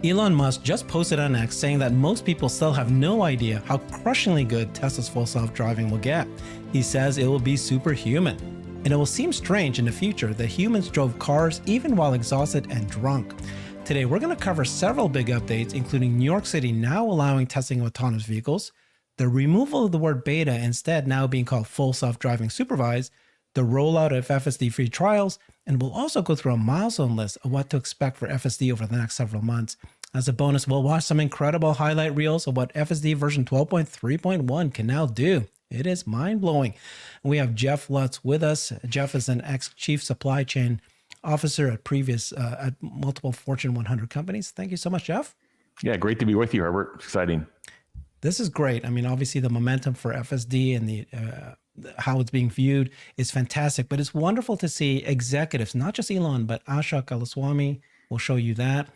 Elon Musk just posted on X saying that most people still have no idea how crushingly good Tesla's full self-driving will get. He says it will be superhuman. And it will seem strange in the future that humans drove cars even while exhausted and drunk. Today, we're going to cover several big updates, including New York City now allowing testing of autonomous vehicles, the removal of the word beta instead now being called full self-driving supervised, the rollout of FSD free trials, and we'll also go through a milestone list of what to expect for FSD over the next several months. As a bonus, we'll watch some incredible highlight reels of what FSD version 12.3.1 can now do. It is mind-blowing. We have Jeff Lutz with us. Jeff is an ex-chief supply chain officer at multiple Fortune 100 companies. Thank you so much, Jeff. Yeah, great to be with you, Herbert. Exciting. This is great. I mean, obviously the momentum for FSD and the how it's being viewed is fantastic, but it's wonderful to see executives, not just Elon, but Ashok Alaswamy will show you that.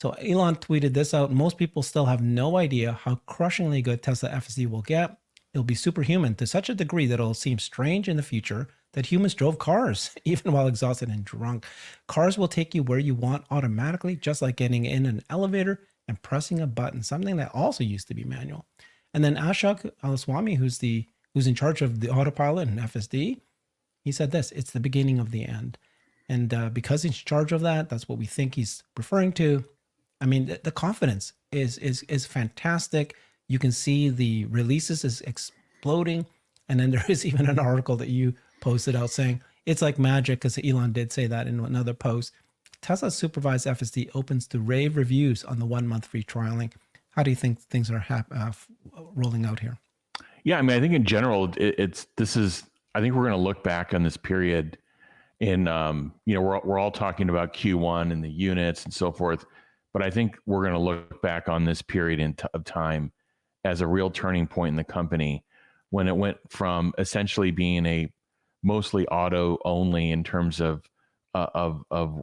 So Elon tweeted this out. Most people still have no idea how crushingly good Tesla FSD will get. It'll be superhuman to such a degree that it'll seem strange in the future that humans drove cars, even while exhausted and drunk. Cars will take you where you want automatically, just like getting in an elevator and pressing a button, something that also used to be manual. And then Ashok Alaswamy, who's in charge of the autopilot and FSD, he said this: it's the beginning of the end. And because he's in charge of that, that's what we think he's referring to. I mean, the confidence is fantastic. You can see the releases is exploding. And then there is even an article that you posted out saying it's like magic, because Elon did say that in another post. Tesla supervised FSD opens to rave reviews on the 1 month free trialing. How do you think things are rolling out here? Yeah, I mean, I think in general, I think we're going to look back on this period in, we're all talking about Q1 and the units and so forth, but I think we're going to look back on this period of time as a real turning point in the company, when it went from essentially being a mostly auto only in terms of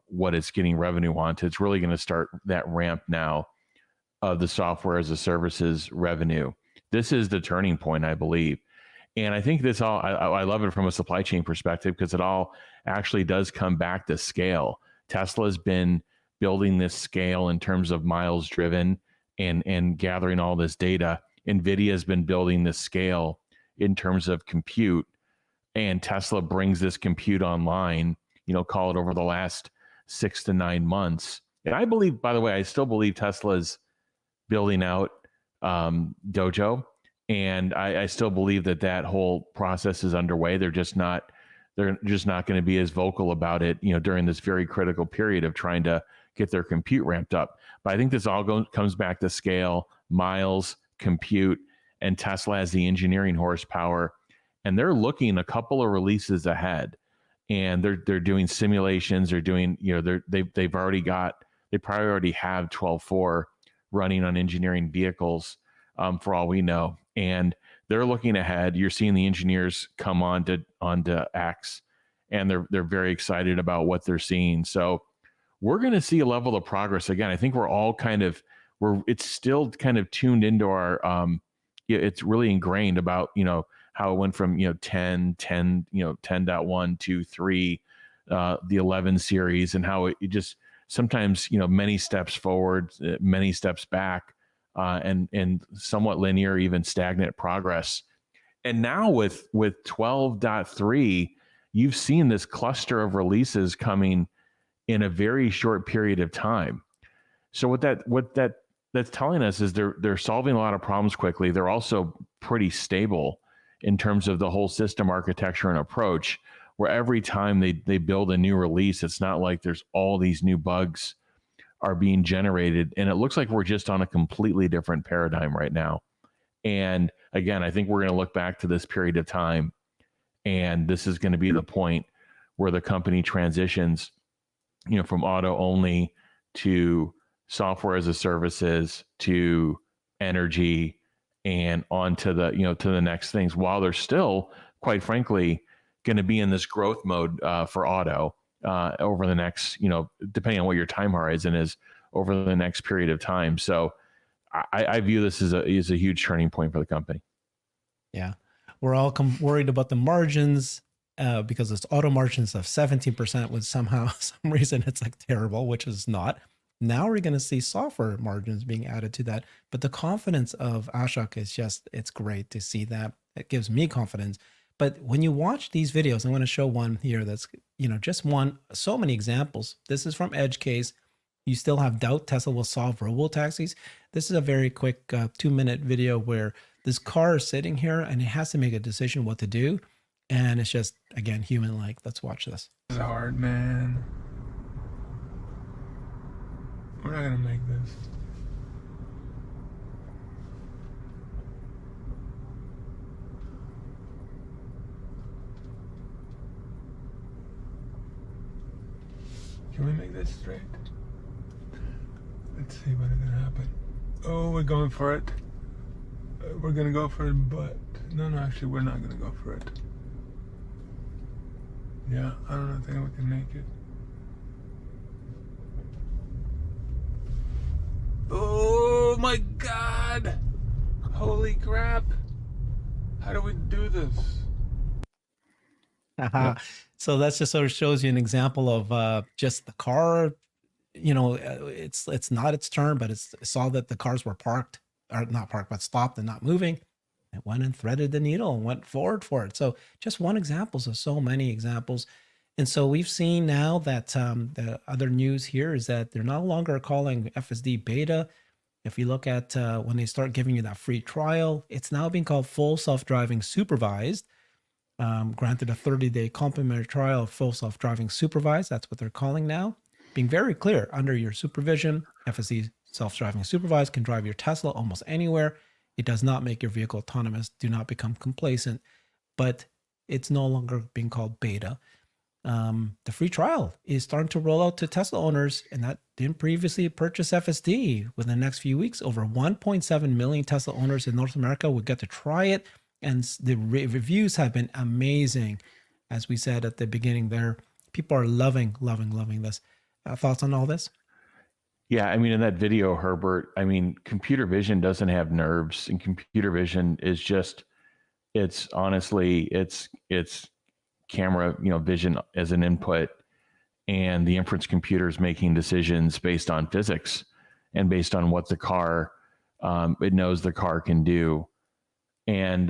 what it's getting revenue on to it's really going to start that ramp now of the software as a services revenue. This is the turning point, I believe. And I think this all, I love it from a supply chain perspective, because it all actually does come back to scale. Tesla's been building this scale in terms of miles driven and gathering all this data. NVIDIA has been building this scale in terms of compute, and Tesla brings this compute online, call it over the last 6 to 9 months. And I believe, by the way, I still believe Tesla's building out Dojo, and I still believe that whole process is underway. They're just not going to be as vocal about it, during this very critical period of trying to get their compute ramped up. But I think this all comes back to scale, miles, compute, and Tesla has the engineering horsepower, and they're looking a couple of releases ahead, and they're doing simulations. They're doing, they probably already have 12.4 running on engineering vehicles, for all we know, and they're looking ahead. You're seeing the engineers come onto X, and they're very excited about what they're seeing. So we're going to see a level of progress again. I think it's still kind of tuned into our, it's really ingrained about, how it went from, 10, 10.1 to 3, the 11 series, and how it just sometimes, many steps forward, many steps back, and somewhat linear, even stagnant progress. And now with 12.3, you've seen this cluster of releases coming in a very short period of time. So what that's telling us is they're solving a lot of problems quickly. They're also pretty stable in terms of the whole system architecture and approach, where every time they build a new release, it's not like there's all these new bugs are being generated. And it looks like we're just on a completely different paradigm right now. And again, I think we're going to look back to this period of time, and this is going to be the point where the company transitions, from auto only to software as a services to energy and on to the, to the next things, while they're still, quite frankly, going to be in this growth mode for auto over the next, depending on what your time horizon is, over the next period of time. So I view this as a huge turning point for the company. Yeah. We're all worried about the margins because it's auto margins of 17% with some reason it's like terrible, which is not. Now we're going to see software margins being added to that. But the confidence of Ashok is just, it's great to see that. It gives me confidence. But when you watch these videos, I'm going to show one here that's, just one, so many examples. This is from Edge Case. You still have doubt Tesla will solve robo taxis. This is a very quick 2-minute video where this car is sitting here and it has to make a decision what to do. And it's just, again, human-like. Let's watch this. It's hard, man. We're not gonna make this. Can we make this straight? Let's see what's gonna happen. Oh, we're going for it. We're gonna go for it, but no, actually, we're not gonna go for it. Yeah, I don't think we can make it. Oh my God! Holy crap! How do we do this? So that's just sort of shows you an example of just the car. It's not its turn, but it saw that the cars were parked, or not parked, but stopped and not moving. It went and threaded the needle and went forward for it. So just one example of so many examples. And so we've seen now that the other news here is that they're no longer calling FSD Beta. If you look at when they start giving you that free trial, it's now being called full self-driving supervised. Granted a 30-day complimentary trial of full self-driving supervised. That's what they're calling now. Being very clear, under your supervision, FSD self-driving supervised can drive your Tesla almost anywhere. It does not make your vehicle autonomous. Do not become complacent. But it's no longer being called beta. The free trial is starting to roll out to Tesla owners, and that didn't previously purchase FSD. Within the next few weeks, over 1.7 million Tesla owners in North America will get to try it, and the reviews have been amazing. As we said at the beginning there, people are loving this. Thoughts on all this? Yeah, I mean, in that video, Herbert, I mean, computer vision doesn't have nerves, and computer vision is just, it's honestly, it's camera, vision as an input, and the inference computer is making decisions based on physics and based on what the car, it knows the car can do. And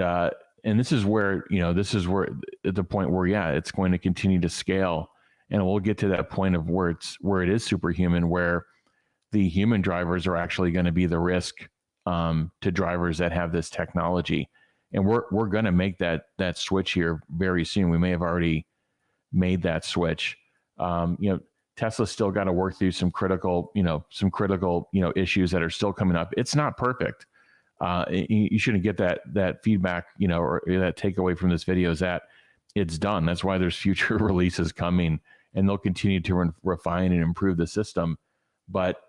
this is where, at the point where, yeah, it's going to continue to scale, and we'll get to that point of where it is superhuman, where the human drivers are actually going to be the risk to drivers that have this technology. And we're going to make that switch here very soon. We may have already made that switch. Tesla's still got to work through some critical issues that are still coming up. It's not perfect. You shouldn't get that feedback, or that takeaway from this video is that it's done. That's why there's future releases coming, and they'll continue to refine and improve the system. But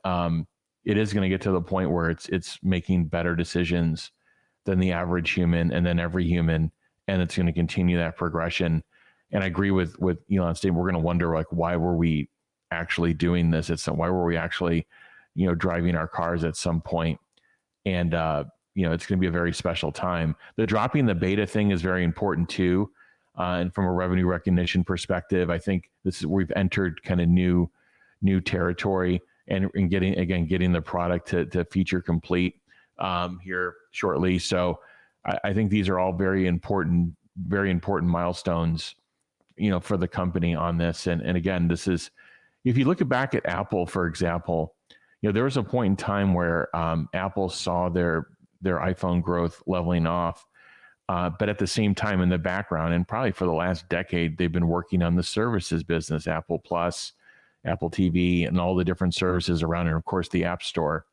it is going to get to the point where it's making better decisions than the average human, and then every human, and it's going to continue that progression. And I agree with Elon's statement. We're going to wonder, like, why were we actually doing this? Why were we actually, driving our cars at some point? And it's going to be a very special time. The dropping the beta thing is very important too, and from a revenue recognition perspective, I think we've entered kind of new territory, and getting the product to feature complete here shortly. So I think these are all very important milestones, for the company on this. And again, this is, if you look back at Apple, for example, there was a point in time where Apple saw their iPhone growth leveling off. But at the same time, in the background, and probably for the last decade, they've been working on the services business, Apple Plus, Apple TV, and all the different services around it, and of course the App Store.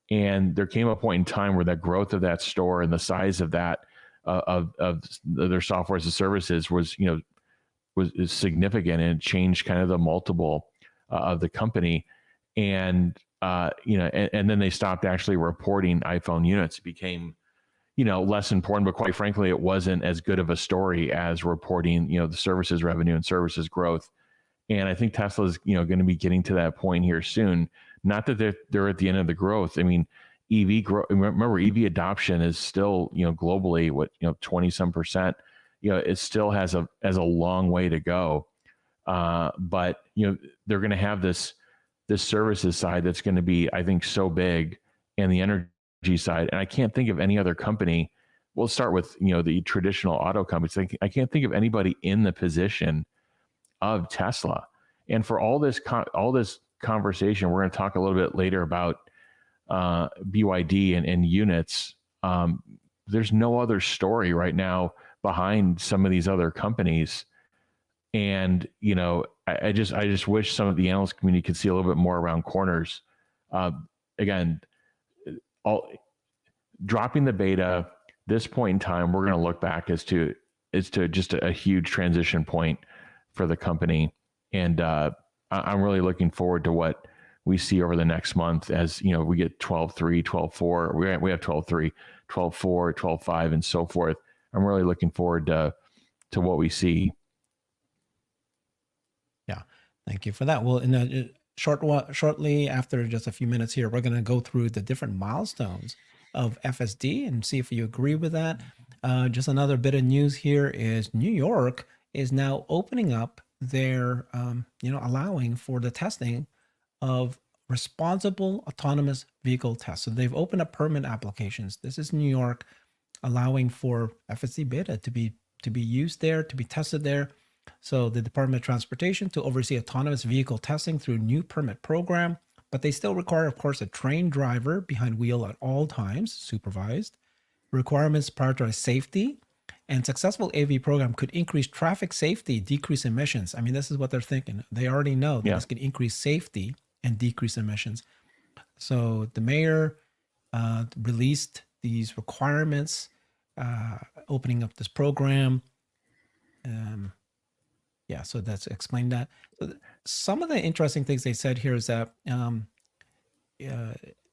And there came a point in time where that growth of that store and the size of that of their software as a services was significant, and it changed kind of the multiple of the company. And and then they stopped actually reporting iPhone units. It became less important, but quite frankly, it wasn't as good of a story as reporting the services revenue and services growth. And I think Tesla's going to be getting to that point here soon. Not that they're at the end of the growth. I mean, EV growth. Remember, EV adoption is still globally 20-some%. It still has a long way to go. But they're going to have this this services side that's going to be, I think, so big, and the energy side. And I can't think of any other company. We'll start with, the traditional auto companies. I can't think of anybody in the position of Tesla. And for all this conversation, we're going to talk a little bit later about BYD and units. There's no other story right now behind some of these other companies. And, I just wish some of the analyst community could see a little bit more around corners. Again, dropping the beta, this point in time, we're going to look back as to just a huge transition point for the company. And I'm really looking forward to what we see over the next month as, we get 12.3, 12.4, we have 12.3, 12.4, 12.5, and so forth. I'm really looking forward to what we see. Yeah, thank you for that. Well, in a shortly after just a few minutes here, we're going to go through the different milestones of FSD and see if you agree with that. Just another bit of news here is New York is now opening up their, allowing for the testing of responsible autonomous vehicle tests. So they've opened up permit applications. This is New York allowing for FSD Beta to be used there, to be tested there. So the Department of Transportation to oversee autonomous vehicle testing through new permit program, but they still require, of course, a trained driver behind wheel at all times, supervised. Requirements prioritize safety, and successful AV program could increase traffic safety, decrease emissions. I mean, this is what they're thinking. They already know that this could increase safety and decrease emissions. So the mayor released these requirements, opening up this program. So that's explained that. So some of the interesting things they said here is that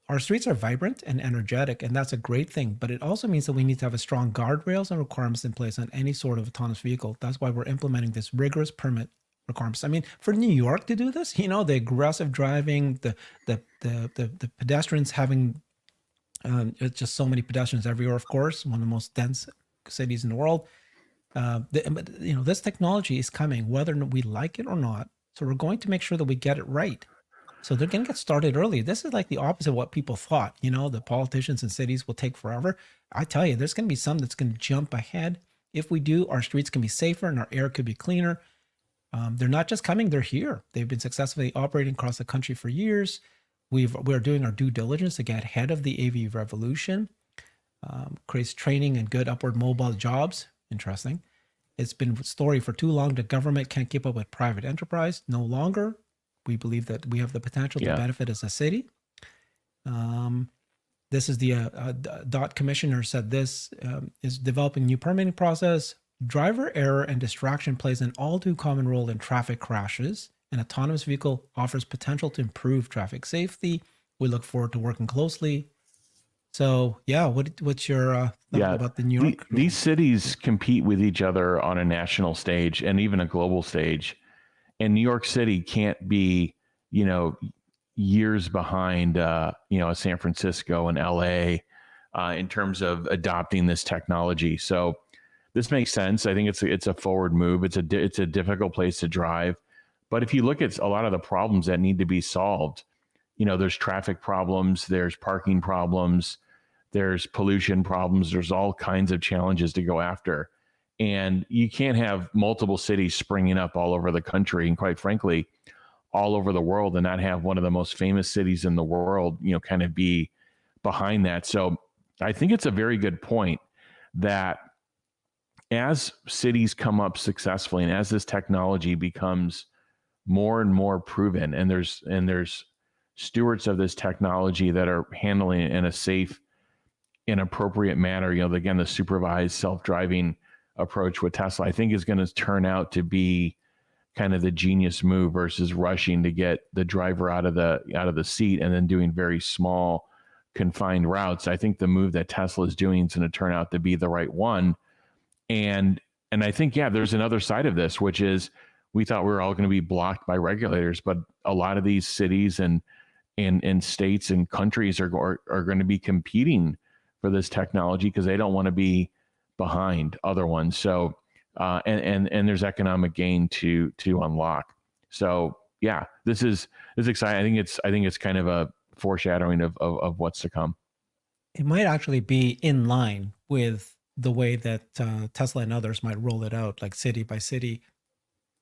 our streets are vibrant and energetic, and that's a great thing. But it also means that we need to have a strong guardrails and requirements in place on any sort of autonomous vehicle. That's why we're implementing this rigorous permit requirements. I mean, for New York to do this, the aggressive driving, the pedestrians having just so many pedestrians everywhere. Of course, one of the most dense cities in the world. This technology is coming, whether we like it or not. So we're going to make sure that we get it right. So they're going to get started early. This is like the opposite of what people thought. The politicians in cities will take forever. I tell you, there's going to be some that's going to jump ahead. If we do, our streets can be safer and our air could be cleaner. They're not just coming, they're here. They've been successfully operating across the country for years. We're doing our due diligence to get ahead of the AV revolution. Creates training and good upward mobile jobs. Interesting. It's been a story for too long. The government can't keep up with private enterprise. No longer. We believe that we have the potential to benefit as a city. This is the DOT commissioner said this is developing new permitting process. Driver error and distraction plays an all too common role in traffic crashes. An autonomous vehicle offers potential to improve traffic safety. We look forward to working closely. So what's your thought about the New York? These cities compete with each other on a national stage and even a global stage. And New York City can't be, years behind, San Francisco and LA in terms of adopting this technology. So this makes sense. I think it's a forward move. It's a difficult place to drive. But if you look at a lot of the problems that need to be solved, there's traffic problems, there's parking problems, there's pollution problems, there's all kinds of challenges to go after. And you can't have multiple cities springing up all over the country and, quite frankly, all over the world, and not have one of the most famous cities in the world, kind of be behind that. So I think it's a very good point that as cities come up successfully and as this technology becomes more and more proven, and there's stewards of this technology that are handling it in a safe and appropriate manner, again, the supervised self-driving approach with Tesla, I think is going to turn out to be kind of the genius move versus rushing to get the driver out of the seat and then doing very small confined routes. I think the move that Tesla is doing is going to turn out to be the right one. And I think, there's another side of this, which is we thought we were all going to be blocked by regulators, but a lot of these cities and states and countries are going to be competing for this technology because they don't want to be behind other ones. So, and there's economic gain to unlock. So yeah, this is exciting. I think it's kind of a foreshadowing of what's to come. It might actually be in line with the way that Tesla and others might roll it out, like city by city.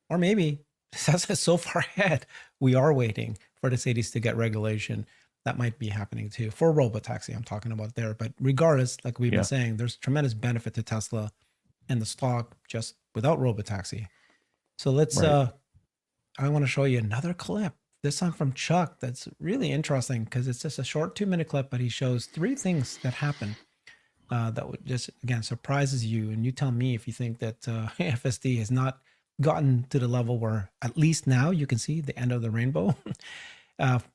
Or maybe Tesla's so far ahead, we are waiting for the cities to get regulation. That might be happening too for robotaxi. I'm talking about there. But regardless, like we've been saying, there's tremendous benefit to Tesla and the stock just without robotaxi. So let's, I want to show you another clip, this time from Chuck, that's really interesting because it's just a short 2-minute clip, but he shows 3 things that happen that would just, again, surprises you. And you tell me if you think that FSD has not gotten to the level where at least now you can see the end of the rainbow.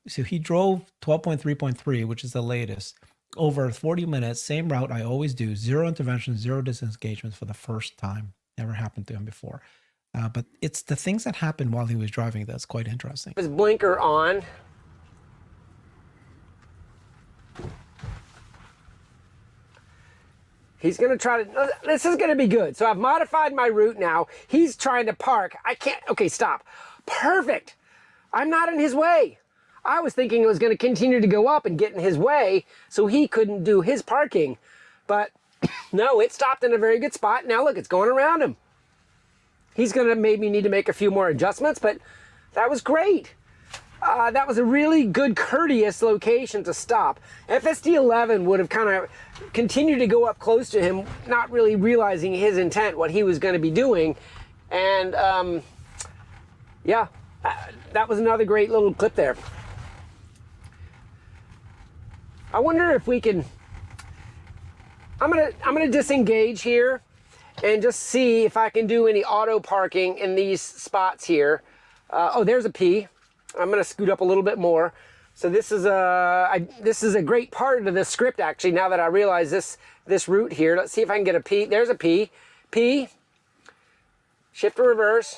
So he drove 12.3.3, which is the latest, over 40 minutes, same route I always do, 0 intervention, 0 disengagements for the first time. Never happened to him before. But it's the things that happened while he was driving that's quite interesting. His blinker on. He's going to try to, this is going to be good. So I've modified my route now. He's trying to park. I can't, okay, stop. Perfect. I'm not in his way. I was thinking it was going to continue to go up and get in his way so he couldn't do his parking. But no, it stopped in a very good spot. Now look, it's going around him. He's going to maybe need to make a few more adjustments, but that was great. That was a really good, courteous location to stop. FSD 11 would have kind of continued to go up close to him, not really realizing his intent, what he was going to be doing. And yeah, that was another great little clip there. I wonder if we can, I'm gonna disengage here and just see if I can do any auto parking in these spots here. Oh, there's a P. I'm gonna scoot up a little bit more. So this is a great part of the script actually, now that I realize this route here. Let's see if I can get a P. There's a P. P, shift to reverse,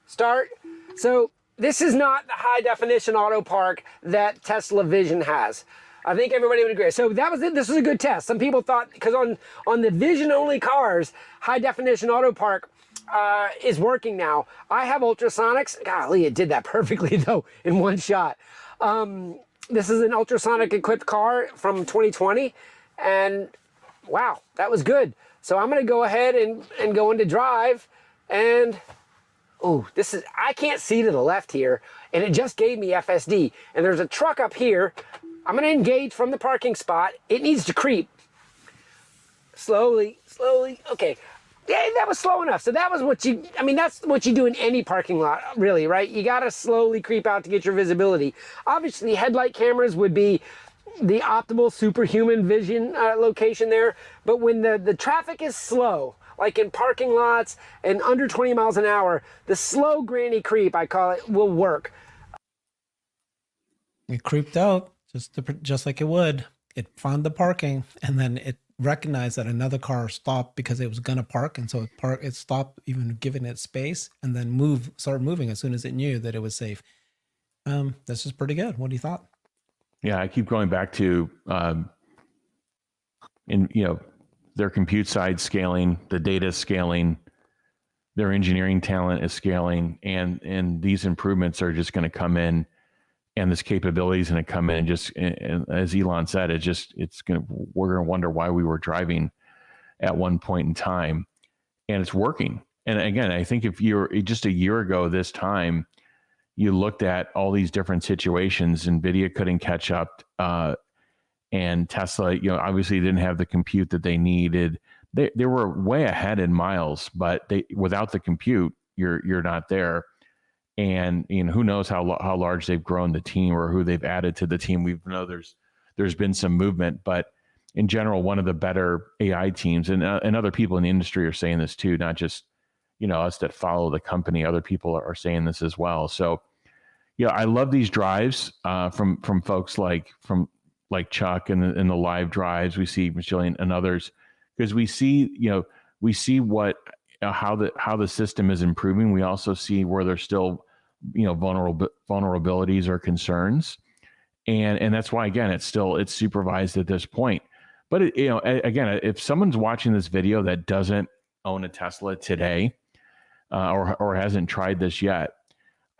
start. So this is not the high definition auto park that Tesla Vision has. I think everybody would agree. So that was it. This was a good test. Some people thought, because on the Vision only cars, high definition auto park is working now. I have ultrasonics. Golly, it did that perfectly though in one shot. This is an ultrasonic equipped car from 2020, and wow, that was good. So I'm going to go ahead and go into drive, and oh, this is, I can't see to the left here, and it just gave me FSD. And there's a truck up here. I'm going to engage from the parking spot. It needs to creep. Slowly, slowly. Okay. Yeah, that was slow enough. So that was what you, I mean, that's what you do in any parking lot, really, right? You got to slowly creep out to get your visibility. Obviously, headlight cameras would be the optimal superhuman vision location there. But when the traffic is slow, like in parking lots and under 20 miles an hour, the slow granny creep, I call it, will work. It creeped out just like it would. It found the parking, and then it recognized that another car stopped because it was gonna park, and so it stopped, even giving it space, and then started moving as soon as it knew that it was safe. This is pretty good. What do you thought? Yeah, I keep going back to their compute side scaling, the data scaling, their engineering talent is scaling, and these improvements are just going to come in, and this capability is going to come in, and as Elon said, we're going to wonder why we were driving at one point in time, and it's working. And again, I think if you're just a year ago this time, you looked at all these different situations, NVIDIA couldn't catch up, and Tesla, obviously didn't have the compute that they needed. They were way ahead in miles, but without the compute, you're not there. And who knows how large they've grown the team or who they've added to the team. We know there's been some movement, but in general, one of the better AI teams, and other people in the industry are saying this too, not just us that follow the company. Other people are saying this as well. So I love these drives from folks like Chuck and the live drives. We see Michelle and others, because we see what how the system is improving. We also see where there's still vulnerabilities or concerns, and that's why, again, it's supervised at this point. But again, if someone's watching this video that doesn't own a Tesla today, or hasn't tried this yet,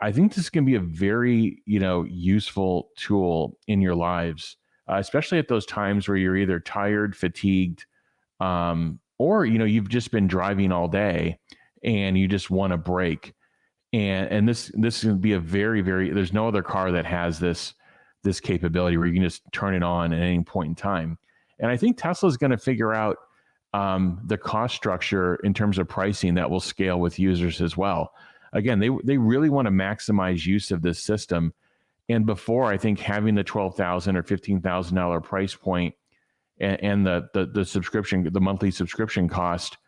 I think this can be a very, useful tool in your lives, especially at those times where you're either tired, fatigued, or, you've just been driving all day and you just want a break. And this can be a very, very, there's no other car that has this capability where you can just turn it on at any point in time. And I think Tesla is going to figure out the cost structure in terms of pricing that will scale with users as well. Again, they really want to maximize use of this system. And before, I think having the $12,000 or $15,000 price point and the subscription, the monthly subscription cost,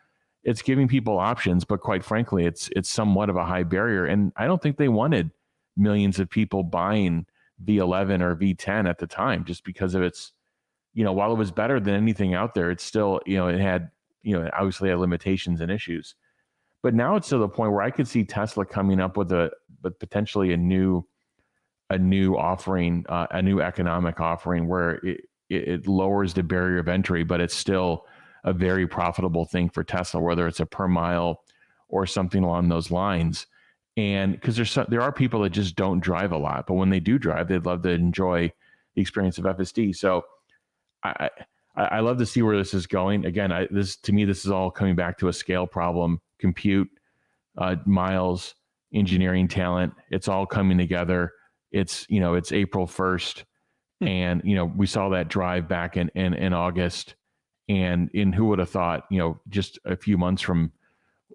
it's giving people options. But quite frankly, it's somewhat of a high barrier. And I don't think they wanted millions of people buying V11 or V10 at the time, just because of its, while it was better than anything out there, it's still, it had, obviously had limitations and issues. But now it's to the point where I could see Tesla coming up with potentially a new offering, a new economic offering where it lowers the barrier of entry, but it's still a very profitable thing for Tesla, whether it's a per mile or something along those lines. And because there are people that just don't drive a lot, but when they do drive, they'd love to enjoy the experience of FSD. So I love to see where this is going. Again, to me, this is all coming back to a scale problem. Compute, miles, engineering talent, it's all coming together. It's April 1st. And, we saw that drive back in August. And who would have thought, just a few months from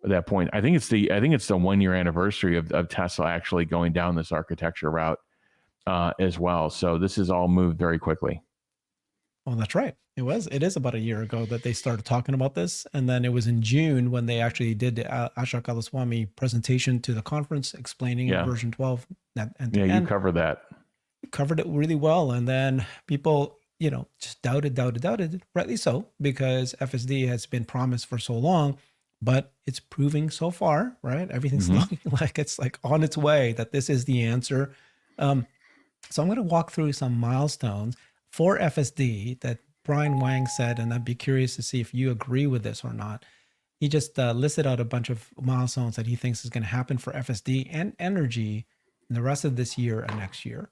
that point, I think it's the 1 year anniversary of Tesla actually going down this architecture route as well. So this has all moved very quickly. Well, that's right. It is about a year ago that they started talking about this. And then it was in June when they actually did the Ashok Alaswamy presentation to the conference explaining version 12. You covered that. Covered it really well. And then people, just doubted, rightly so, because FSD has been promised for so long, but it's proving so far, right? Everything's looking like it's like on its way, that this is the answer. So I'm going to walk through some milestones for FSD that Brian Wang said, and I'd be curious to see if you agree with this or not. He just listed out a bunch of milestones that he thinks is going to happen for FSD and energy in the rest of this year and next year.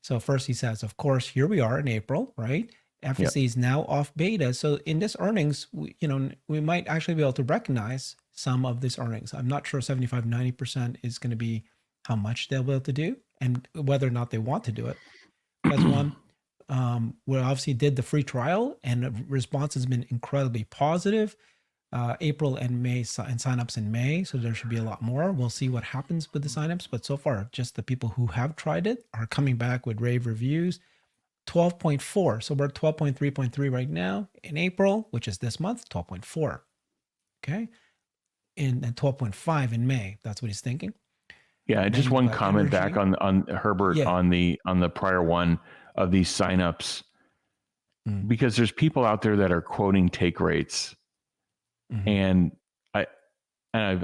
So first he says, of course, here we are in April, right? FSD is now off beta. So in this earnings, we might actually be able to recognize some of this earnings. I'm not sure 75, 90% is going to be how much they'll be able to do and whether or not they want to do it. That's one. We obviously did the free trial and the response has been incredibly positive. April and May and signups in May. So there should be a lot more. We'll see what happens with the signups. But so far, just the people who have tried it are coming back with rave reviews. 12.4. So we're at 12.3.3 right now in April, which is this month, 12.4. Okay. And 12.5 in May. That's what he's thinking. Yeah. And just one comment back on Herbert on the prior one of these signups, because there's people out there that are quoting take rates. And I've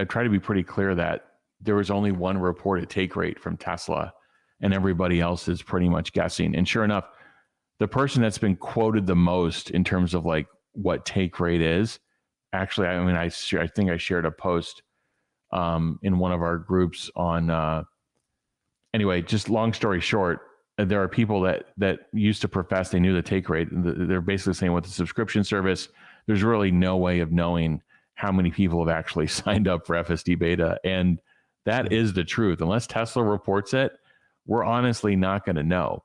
tried to be pretty clear that there was only one reported take rate from Tesla and everybody else is pretty much guessing. And sure enough, the person that's been quoted the most in terms of like what take rate is, actually, I think I shared a post in one of our groups on, anyway, just long story short, there are people that used to profess they knew the take rate. They're basically saying with the subscription service, there's really no way of knowing how many people have actually signed up for FSD Beta. And that is the truth. Unless Tesla reports it, we're honestly not going to know.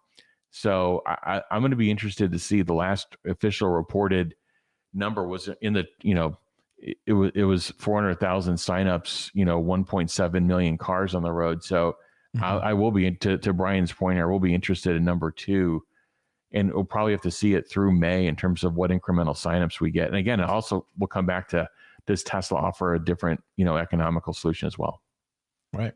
So I'm going to be interested to see. The last official reported number was in the, it was 400,000 signups, 1.7 million cars on the road. So I will be, to Brian's point here, we'll be interested in number two. And we'll probably have to see it through May in terms of what incremental signups we get. And again, it also will come back to, does Tesla offer a different, economical solution as well? Right.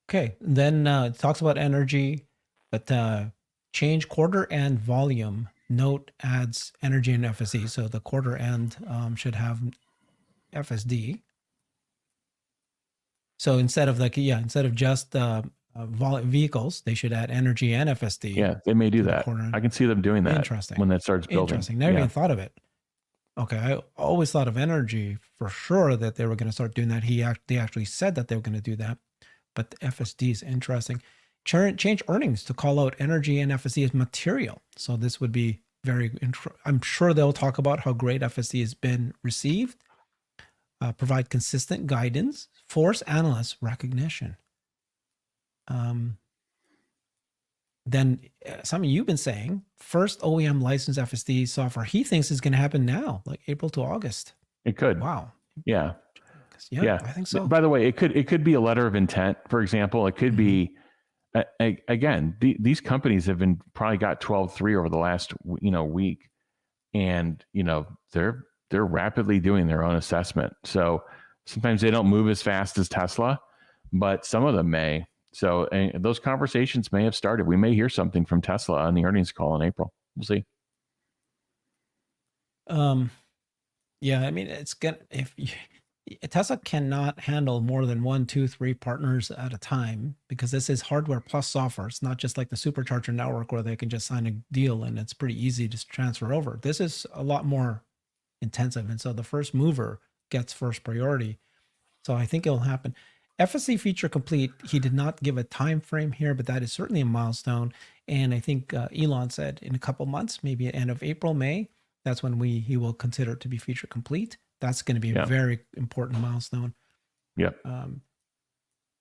Okay. Then it talks about energy, but change quarter end volume. Note adds energy and FSD. So the quarter end should have FSD. So instead of just vehicles, they should add energy and FSD. Yeah, they may do that. I can see them doing that. Interesting. When that starts building. Interesting. Never even thought of it. Okay, I always thought of energy for sure that they were going to start doing that. They actually said that they were going to do that, but the FSD is interesting. Change earnings to call out energy and FSD as material. So this would be I'm sure they'll talk about how great FSD has been received. Provide consistent guidance, force analyst recognition. Then something you've been saying, first OEM licensed FSD software, he thinks is going to happen now, like April to August. It could. Wow. Yeah. Yeah, I think so. By the way, it could be a letter of intent, for example. It could be, again, these companies have been probably got 12.3 over the last, week. And, they're rapidly doing their own assessment. So sometimes they don't move as fast as Tesla, but some of them may. So those conversations may have started. We may hear something from Tesla on the earnings call in April. We'll see. Yeah, I mean, Tesla cannot handle more than 1, 2, 3 partners at a time, because this is hardware plus software. It's not just like the supercharger network where they can just sign a deal and it's pretty easy to transfer over. This is a lot more intensive. And so the first mover gets first priority. So I think it'll happen. FSD feature complete. He did not give a time frame here, but that is certainly a milestone. And I think Elon said in a couple months, maybe at end of April, May, that's when he will consider it to be feature complete. That's going to be a very important milestone. Yeah.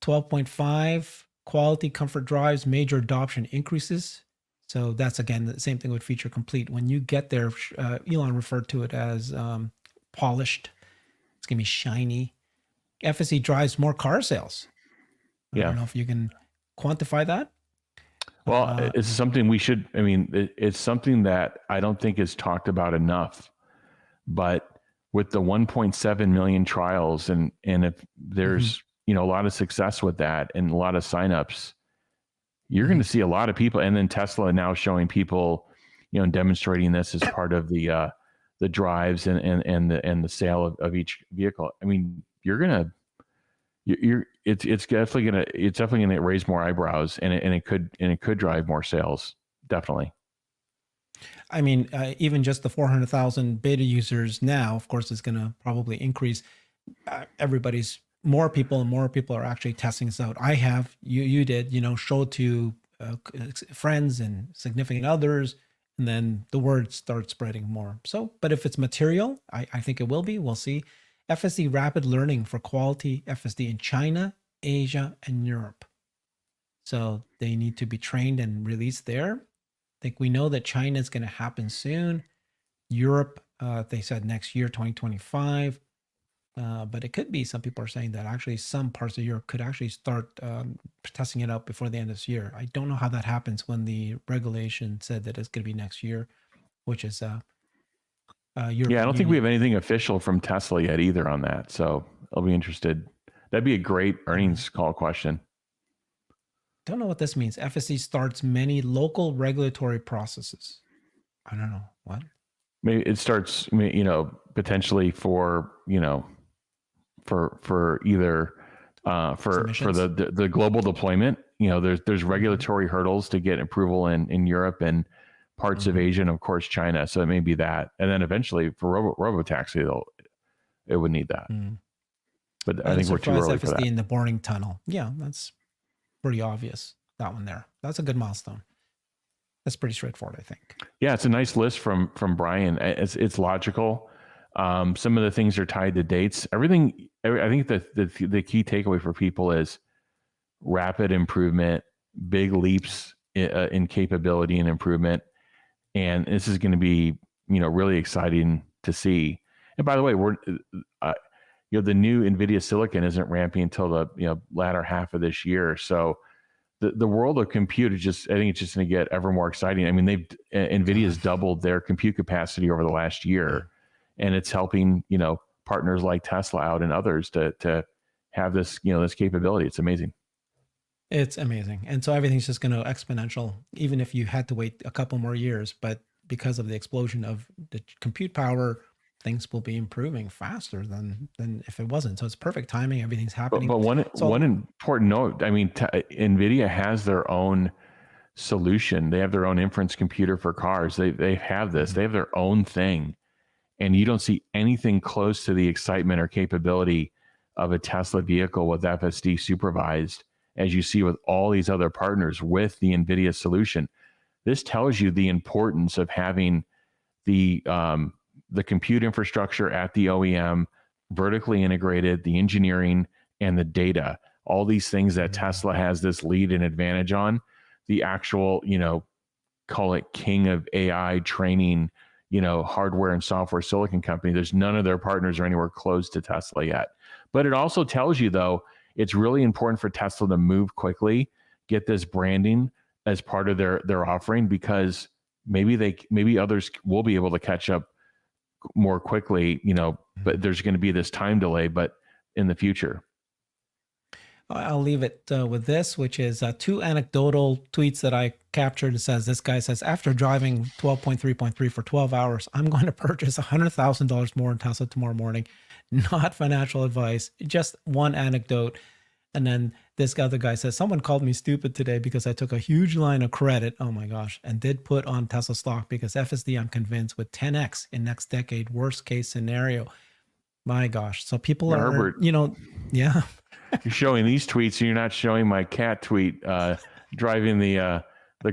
12.5 quality comfort drives, major adoption increases. So that's, again, the same thing with feature complete. When you get there, Elon referred to it as polished. It's going to be shiny. FSD drives more car sales. I don't know if you can quantify that. Well, it's something it's something that I don't think is talked about enough, but with the 1.7 million trials and if there's, a lot of success with that and a lot of signups, you're going to see a lot of people. And then Tesla now showing people, demonstrating this as part of the drives and the sale of each vehicle. I mean, it's definitely gonna raise more eyebrows, and it could drive more sales. Definitely. I mean, even just the 400,000 beta users now, of course, is going to probably increase. More people are actually testing this out. I have, you did, show to friends and significant others, and then the word starts spreading more. So, but if it's material, I think it will be. We'll see. FSD rapid learning for quality FSD in China, Asia, and Europe. So they need to be trained and released there. I think we know that China is going to happen soon. Europe, they said next year, 2025. But it could be, some people are saying that actually some parts of Europe could actually start testing it out before the end of this year. I don't know how that happens when the regulation said that it's going to be next year, which is European I don't think Union. we have anything official from Tesla yet either on that. So I'll be interested. That'd be a great earnings call question. Don't know what this means. FSD starts many local regulatory processes. I don't know what. Maybe it starts, potentially for either for the global deployment. There's regulatory hurdles to get approval in Europe and parts of Asia, and of course China. So it may be that, and then eventually for robotaxi, it would need that. But I think we're too early for that. FSD in the boarding tunnel. Yeah, that's pretty obvious. That one there. That's a good milestone. That's pretty straightforward, I think. Yeah, it's a nice list from Brian. It's logical. Some of the things are tied to dates. Everything. I think the key takeaway for people is rapid improvement, big leaps in capability and improvement, and this is going to be really exciting to see. And by the way, the new NVIDIA silicon isn't ramping until the latter half of this year. So the world of compute is I think it's just going to get ever more exciting. I mean, NVIDIA's doubled their compute capacity over the last year, and it's helping, partners like Tesla out and others to have this, this capability. It's amazing. It's amazing. And so everything's just going to exponential, even if you had to wait a couple more years, but because of the explosion of the compute power, things will be improving faster than if it wasn't. So it's perfect timing. Everything's happening. But one important note, I mean, NVIDIA has their own solution. They have their own inference computer for cars. They have this. They have their own thing. and you don't see anything close to the excitement or capability of a Tesla vehicle with FSD supervised as you see with all these other partners with the NVIDIA solution. This tells you the importance of having the compute infrastructure at the OEM, vertically integrated, the engineering and the data, all these things that Tesla has this lead and advantage on. The actual, call it king of AI training, hardware and software silicon company. There's none of their partners are anywhere close to Tesla yet. But it also tells you, though, it's really important for Tesla to move quickly, get this branding as part of their offering, because maybe others will be able to catch up more quickly, but there's going to be this time delay, but in the future. I'll leave it with this, which is two anecdotal tweets that I captured. It says, this guy says, after driving 12.3.3 for 12 hours, I'm going to purchase $100,000 more in Tesla tomorrow morning. Not financial advice, just one anecdote. And then this other guy says, someone called me stupid today because I took a huge line of credit, oh my gosh, and did put on Tesla stock because FSD, I'm convinced, with 10x in next decade, worst case scenario. My gosh. So people are, Herbert, yeah. You're showing these tweets and you're not showing my cat tweet driving the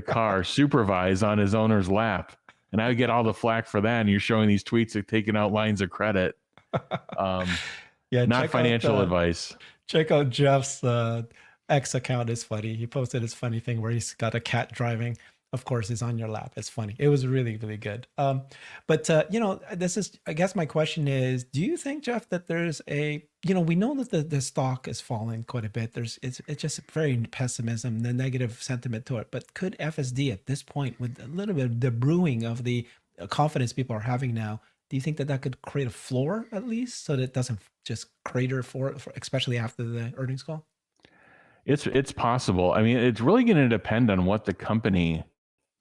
car supervised on his owner's lap. And I would get all the flack for that. And you're showing these tweets of taking out lines of credit. Yeah, not financial advice. Check out Jeff's X account. Is funny. He posted his funny thing where he's got a cat driving. Of course, he's on your lap. It's funny. It was really, really good. But this is, I guess my question is, do you think, Jeff, that there's a, we know that the stock is falling quite a bit. It's just very pessimism, the negative sentiment to it. But could FSD at this point, with a little bit of the brewing of the confidence people are having now, do you think that could create a floor at least so that it doesn't just crater for especially after the earnings call? It's possible. I mean, it's really going to depend on what the company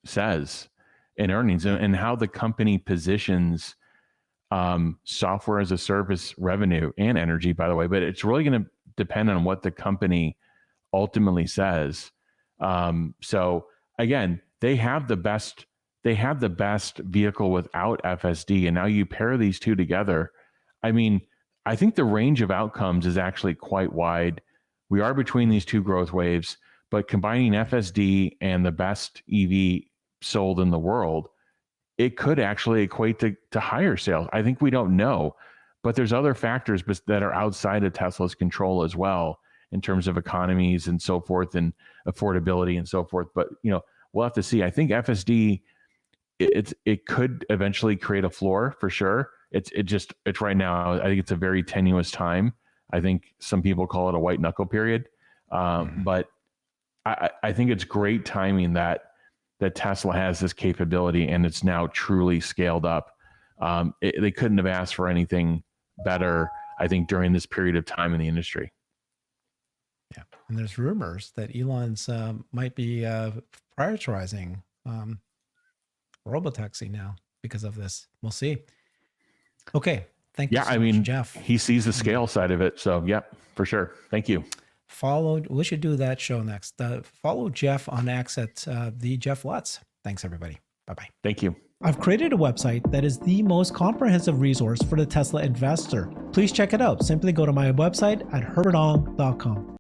says in earnings and how the company positions software as a service revenue and energy, by the way. But it's really going to depend on what the company ultimately says. So again, they have the best vehicle without FSD, and now you pair these two together. I mean, I think the range of outcomes is actually quite wide. We are between these two growth waves, but combining FSD and the best EV sold in the world, it could actually equate to higher sales. I think we don't know, but there's other factors that are outside of Tesla's control as well in terms of economies and so forth and affordability and so forth. But we'll have to see. I think FSD, it could eventually create a floor for sure. It's right now, I think it's a very tenuous time. I think some people call it a white knuckle period. But I think it's great timing that Tesla has this capability and it's now truly scaled up. They couldn't have asked for anything better, I think, during this period of time in the industry. Yeah. And there's rumors that Elon's might be prioritizing robotaxi now because of this. We'll see. Okay. Thank you so much, Jeff. He sees the scale side of it. So, yep, for sure. Thank you. We should do that show next. Follow Jeff on X at the Jeff Lutz. Thanks, everybody. Bye-bye. Thank you. I've created a website that is the most comprehensive resource for the Tesla investor. Please check it out. Simply go to my website at herbertong.com.